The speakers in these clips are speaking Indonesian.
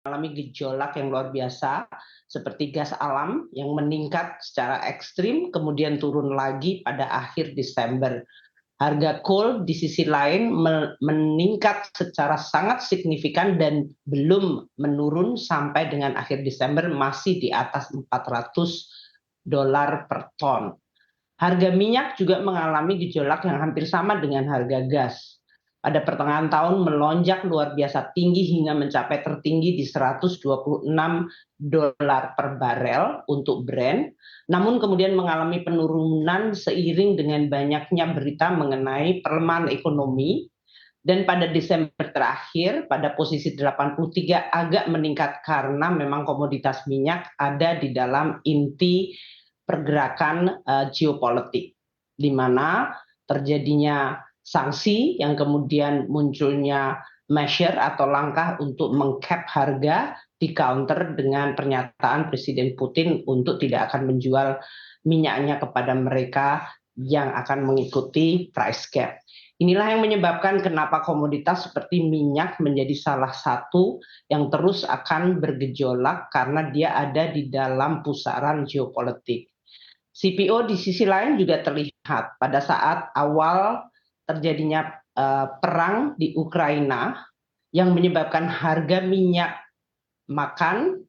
mengalami gejolak yang luar biasa, seperti gas alam yang meningkat secara ekstrim, kemudian turun lagi pada akhir Desember. Harga coal di sisi lain meningkat secara sangat signifikan dan belum menurun sampai dengan akhir Desember, masih di atas $400 per ton. Harga minyak juga mengalami gejolak yang hampir sama dengan harga gas. Pada pertengahan tahun melonjak luar biasa tinggi hingga mencapai tertinggi di $126 per barel untuk Brent, namun kemudian mengalami penurunan seiring dengan banyaknya berita mengenai pelemahan ekonomi, dan pada Desember terakhir pada posisi 83 agak meningkat karena memang komoditas minyak ada di dalam inti pergerakan geopolitik, di mana terjadinya sanksi yang kemudian munculnya measure atau langkah untuk mengcap harga, di counter dengan pernyataan Presiden Putin untuk tidak akan menjual minyaknya kepada mereka yang akan mengikuti price cap. Inilah yang menyebabkan kenapa komoditas seperti minyak menjadi salah satu yang terus akan bergejolak karena dia ada di dalam pusaran geopolitik. CPO di sisi lain juga terlihat pada saat awal terjadinya perang di Ukraina yang menyebabkan harga minyak makan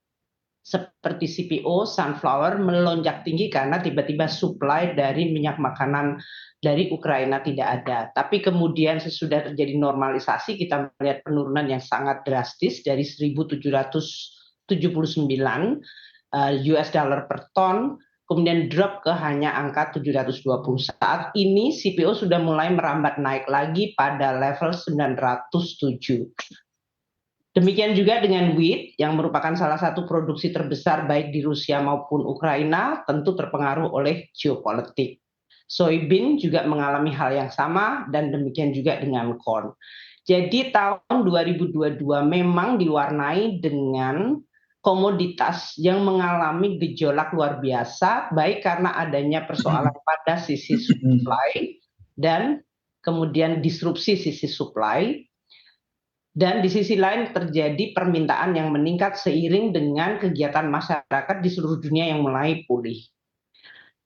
seperti CPO, sunflower melonjak tinggi karena tiba-tiba supply dari minyak makanan dari Ukraina tidak ada. Tapi kemudian sesudah terjadi normalisasi, kita melihat penurunan yang sangat drastis dari 1.779 US dollar per ton, kemudian drop ke hanya angka 720. Saat ini CPO sudah mulai merambat naik lagi pada level 907. Demikian juga dengan wheat yang merupakan salah satu produksi terbesar baik di Rusia maupun Ukraina, tentu terpengaruh oleh geopolitik. Soybean juga mengalami hal yang sama dan demikian juga dengan corn. Jadi tahun 2022 memang diwarnai dengan komoditas yang mengalami gejolak luar biasa, baik karena adanya persoalan pada sisi supply dan kemudian disrupsi sisi supply. Dan di sisi lain terjadi permintaan yang meningkat seiring dengan kegiatan masyarakat di seluruh dunia yang mulai pulih.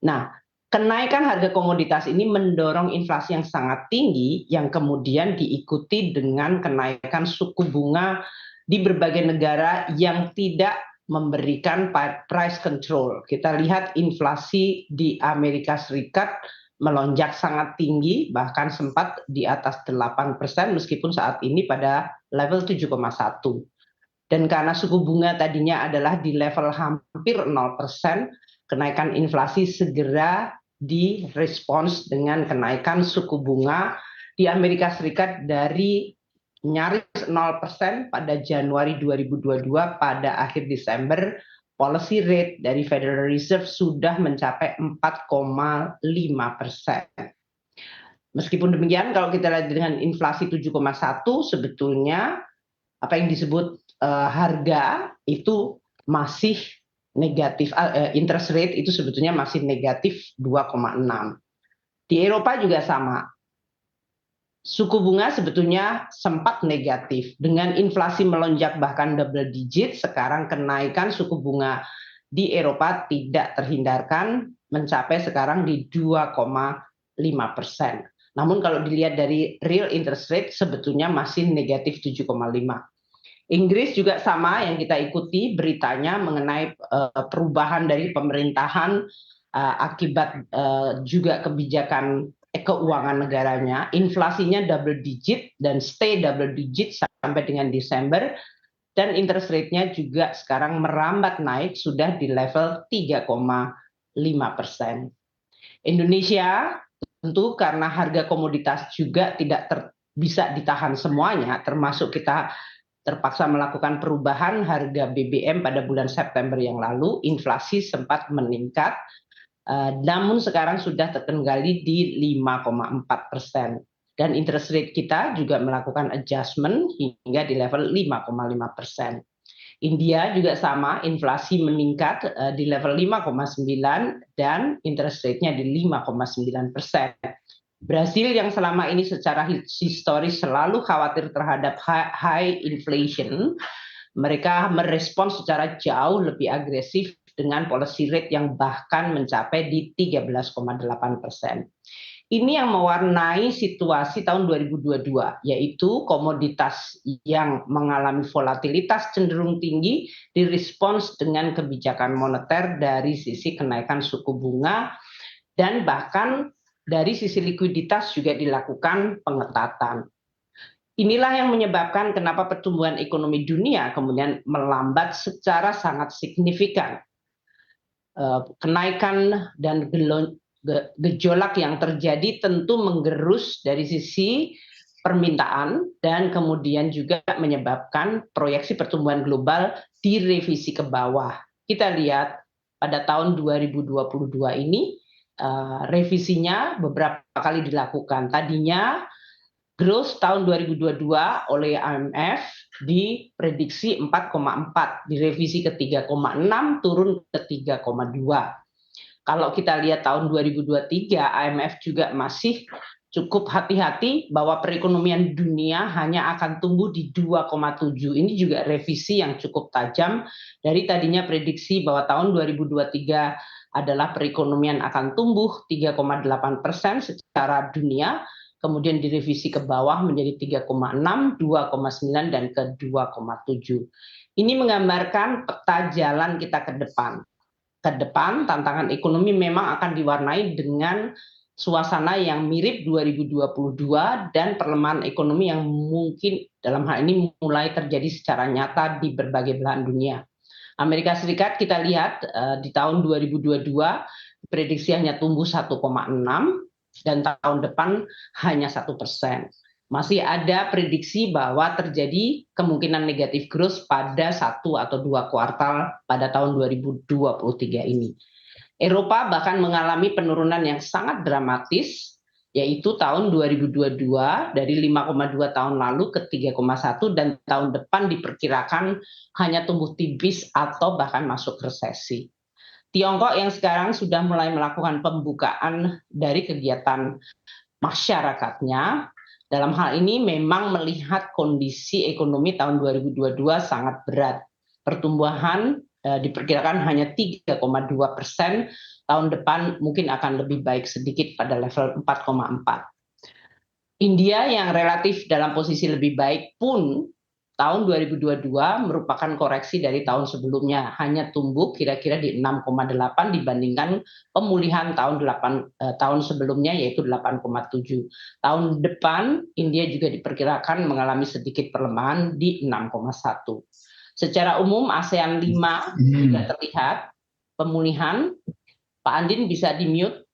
Nah, kenaikan harga komoditas ini mendorong inflasi yang sangat tinggi yang kemudian diikuti dengan kenaikan suku bunga di berbagai negara yang tidak memberikan price control. Kita lihat inflasi di Amerika Serikat melonjak sangat tinggi, bahkan sempat di atas 8%, meskipun saat ini pada level 7,1. Dan karena suku bunga tadinya adalah di level hampir 0%, kenaikan inflasi segera direspons dengan kenaikan suku bunga di Amerika Serikat dari nyaris 0% pada Januari 2022, pada akhir Desember policy rate dari Federal Reserve sudah mencapai 4,5%. Meskipun demikian, kalau kita lihat dengan inflasi 7,1, sebetulnya apa yang disebut harga itu masih negatif, interest rate itu sebetulnya masih negatif 2,6. Di Eropa juga sama. Suku bunga sebetulnya sempat negatif dengan inflasi melonjak bahkan double digit. Sekarang kenaikan suku bunga di Eropa tidak terhindarkan mencapai sekarang di 2,5%. Namun kalau dilihat dari real interest rate sebetulnya masih negatif 7,5. Inggris juga sama yang kita ikuti beritanya mengenai perubahan dari pemerintahan akibat juga kebijakan keuangan negaranya. Inflasinya double digit dan stay double digit sampai dengan Desember, dan interest rate-nya juga sekarang merambat naik sudah di level 3,5%. Indonesia tentu karena harga komoditas juga tidak bisa ditahan semuanya, termasuk kita terpaksa melakukan perubahan harga BBM pada bulan September yang lalu, inflasi sempat meningkat, namun sekarang sudah terkendali di 5,4%. Dan interest rate kita juga melakukan adjustment hingga di level 5,5%. India juga sama, inflasi meningkat di level 5,9 dan interest rate-nya di 5,9%. Brasil yang selama ini secara historis selalu khawatir terhadap high inflation, Mereka merespons secara jauh lebih agresif dengan policy rate yang bahkan mencapai di 13,8%. Ini yang mewarnai situasi tahun 2022, yaitu komoditas yang mengalami volatilitas cenderung tinggi direspons dengan kebijakan moneter dari sisi kenaikan suku bunga, dan bahkan dari sisi likuiditas juga dilakukan pengetatan. Inilah yang menyebabkan kenapa pertumbuhan ekonomi dunia kemudian melambat secara sangat signifikan. Kenaikan dan gejolak yang terjadi tentu menggerus dari sisi permintaan dan kemudian juga menyebabkan proyeksi pertumbuhan global direvisi ke bawah. Kita lihat pada tahun 2022 ini revisinya beberapa kali dilakukan. Tadinya growth tahun 2022 oleh IMF diprediksi 4,4, direvisi ke 3,6, turun ke 3,2. Kalau kita lihat tahun 2023, IMF juga masih cukup hati-hati bahwa perekonomian dunia hanya akan tumbuh di 2,7. Ini juga revisi yang cukup tajam dari tadinya prediksi bahwa tahun 2023 adalah perekonomian akan tumbuh 3,8% secara dunia, kemudian direvisi ke bawah menjadi 3,6, 2,9, dan ke 2,7. Ini menggambarkan peta jalan kita ke depan. Ke depan, tantangan ekonomi memang akan diwarnai dengan suasana yang mirip 2022 dan pelemahan ekonomi yang mungkin dalam hal ini mulai terjadi secara nyata di berbagai belahan dunia. Amerika Serikat kita lihat di tahun 2022 prediksi hanya tumbuh 1,6, dan tahun depan hanya 1%. Masih ada prediksi bahwa terjadi kemungkinan negatif growth pada 1 atau 2 kuartal pada tahun 2023 ini. Eropa bahkan mengalami penurunan yang sangat dramatis, yaitu tahun 2022 dari 5,2 tahun lalu ke 3,1, dan tahun depan diperkirakan hanya tumbuh tipis atau bahkan masuk resesi. Tiongkok yang sekarang sudah mulai melakukan pembukaan dari kegiatan masyarakatnya, dalam hal ini memang melihat kondisi ekonomi tahun 2022 sangat berat. Pertumbuhan diperkirakan hanya 3,2%, tahun depan mungkin akan lebih baik sedikit pada level 4,4. India yang relatif dalam posisi lebih baik pun tahun 2022 merupakan koreksi dari tahun sebelumnya, hanya tumbuh kira-kira di 6,8 dibandingkan pemulihan tahun sebelumnya yaitu 8,7. Tahun depan India juga diperkirakan mengalami sedikit pelemahan di 6,1. Secara umum ASEAN 5 juga terlihat pemulihan. Pak Andin bisa di-mute.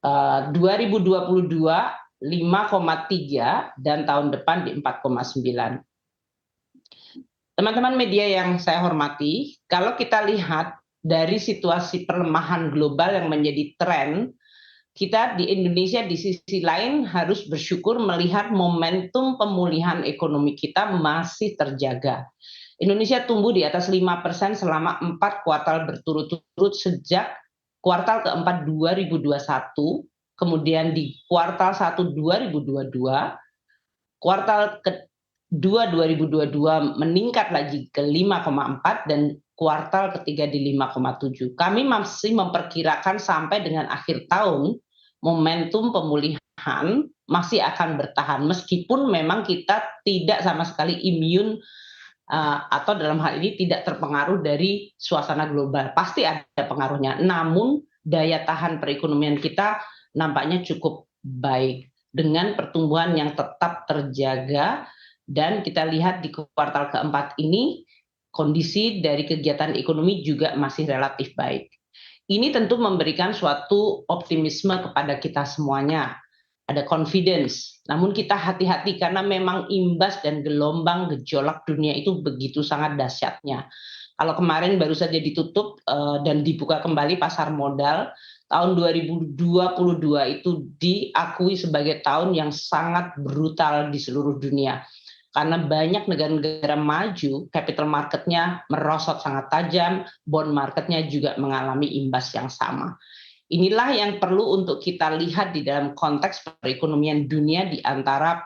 2022 5,3 dan tahun depan di 4,9. Teman-teman media yang saya hormati, kalau kita lihat dari situasi pelemahan global yang menjadi tren, kita di Indonesia di sisi lain harus bersyukur melihat momentum pemulihan ekonomi kita masih terjaga. Indonesia tumbuh di atas 5% selama 4 kuartal berturut-turut sejak kuartal keempat 2021, kemudian di kuartal 1 2022, kuartal ke-2 2022 meningkat lagi ke 5,4, dan kuartal ketiga di 5,7. Kami masih memperkirakan sampai dengan akhir tahun momentum pemulihan masih akan bertahan, meskipun memang kita tidak sama sekali imun atau dalam hal ini tidak terpengaruh dari suasana global. Pasti ada pengaruhnya, namun daya tahan perekonomian kita nampaknya cukup baik dengan pertumbuhan yang tetap terjaga, dan kita lihat di kuartal keempat ini kondisi dari kegiatan ekonomi juga masih relatif baik. Ini tentu memberikan suatu optimisme kepada kita semuanya, ada confidence. Namun kita hati-hati karena memang imbas dan gelombang gejolak dunia itu begitu sangat dahsyatnya. Kalau kemarin baru saja ditutup dan dibuka kembali pasar modal, tahun 2022 itu diakui sebagai tahun yang sangat brutal di seluruh dunia. Karena banyak negara-negara maju, capital marketnya merosot sangat tajam, bond marketnya juga mengalami imbas yang sama. Inilah yang perlu untuk kita lihat di dalam konteks perekonomian dunia di antara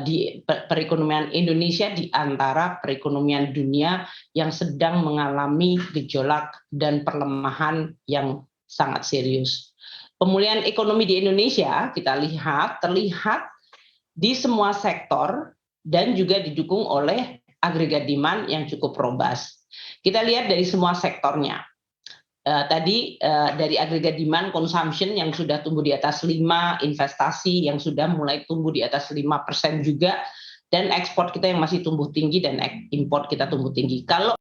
di perekonomian Indonesia di antara perekonomian dunia yang sedang mengalami gejolak dan perlemahan yang sangat serius. Pemulihan ekonomi di Indonesia kita terlihat di semua sektor dan juga didukung oleh agregat demand yang cukup robust. Kita lihat dari semua sektornya. Tadi dari agregat demand consumption yang sudah tumbuh di atas 5, investasi yang sudah mulai tumbuh di atas 5% juga, dan ekspor kita yang masih tumbuh tinggi dan import kita tumbuh tinggi. Kalau